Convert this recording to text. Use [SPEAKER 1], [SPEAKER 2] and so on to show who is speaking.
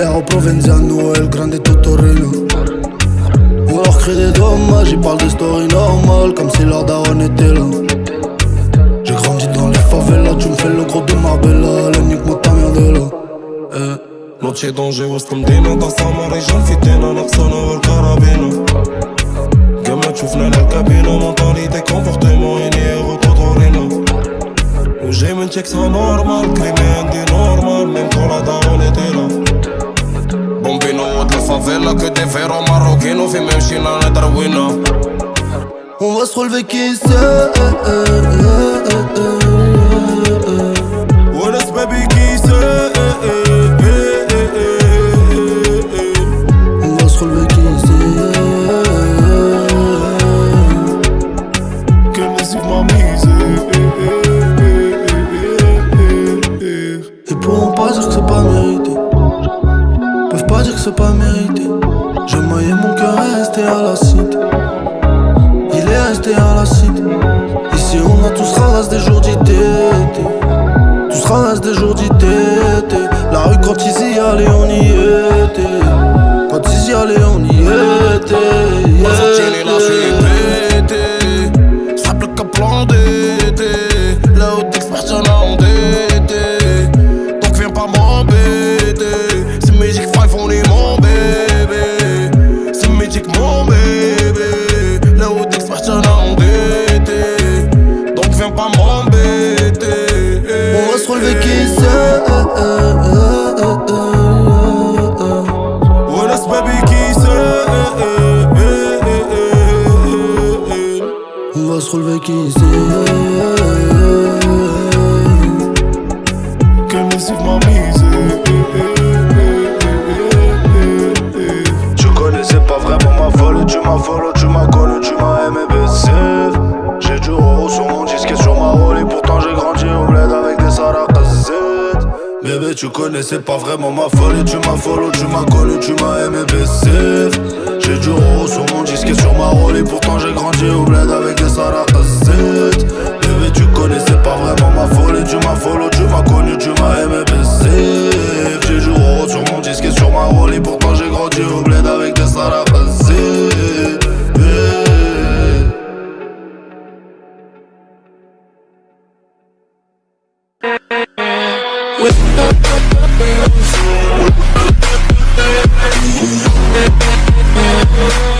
[SPEAKER 1] Ero Provenziano, El Grande Totorino. On leur crée des dommages, ils parlent de story normales, comme si leur daron était là. J'ai grandi dans les favelas, tu me fais le gros de Marbella. La nuque, moi ta merde est là.
[SPEAKER 2] Noche donde وسط مدينة ضخمة رجال في تينا نقصنا والكرابينة كما تشوفنا للكابينة مونطاليتي كونفورتيمون إني غوطوطورينا وجاي من تكسا نورمال كريمي عندي نورمال ميم كون لا دارون ايتي لا بومبينو ود الفافيلا كو دي فيرو ماروكينو في ميم شينا ندروينا
[SPEAKER 1] On va se relever qui sait.
[SPEAKER 2] وناس بابي كي سي
[SPEAKER 1] On va se relever qui sait.
[SPEAKER 2] Que me suive ma mise.
[SPEAKER 1] Ils pourront pas dire que c'est pas mérité. Peuvent pas dire que c'est pas mérité. J'ai maillé mon cœur est resté à la cité. Il est resté à la cité. Ici on a tous ramassé des jours d'IT. Tous ramassent des jours d'IT. La rue quand ils y allaient on y était. Quand ils y allaient on y était.
[SPEAKER 2] Mazzatini là je suis pété. Simple qu'un plan d'été. Là où t'experts y'en a endetté. Donc viens pas m'embêter. C'est Magic 5 on est mon bébé. C'est Magic mon bébé. Là où t'experts y'en a endetté. Donc viens pas m'embêter.
[SPEAKER 1] On va se relever qui sait.
[SPEAKER 2] وناس بابي كي سي
[SPEAKER 1] On va se relever qui sait.
[SPEAKER 2] Que me suive ma mise.
[SPEAKER 1] Tu connaissais pas vraiment ma folle, tu m'as follow, tu m'as connu, tu m'as aimé baisser. J'ai du euro sur mon disque et sur ma rôle et pourtant j'ai grandi au bled avec des sarakazettes. Bébé tu connaissais pas vraiment ma folie, tu m'as follow, tu m'as connu, tu m'as aimé baisser. J'ai du euro sur mon disque et sur ma rôle et pourtant j'ai grandi au bled avec des sarakazettes. Bébé tu connaissais pas vraiment ma folie, tu m'as follow, tu m'as connu, tu m'as aimé baisser. J'ai du euro sur mon disque et sur ma rôle et pourtant j'ai grandi au bled avec des sarakazettes.
[SPEAKER 2] Yeah.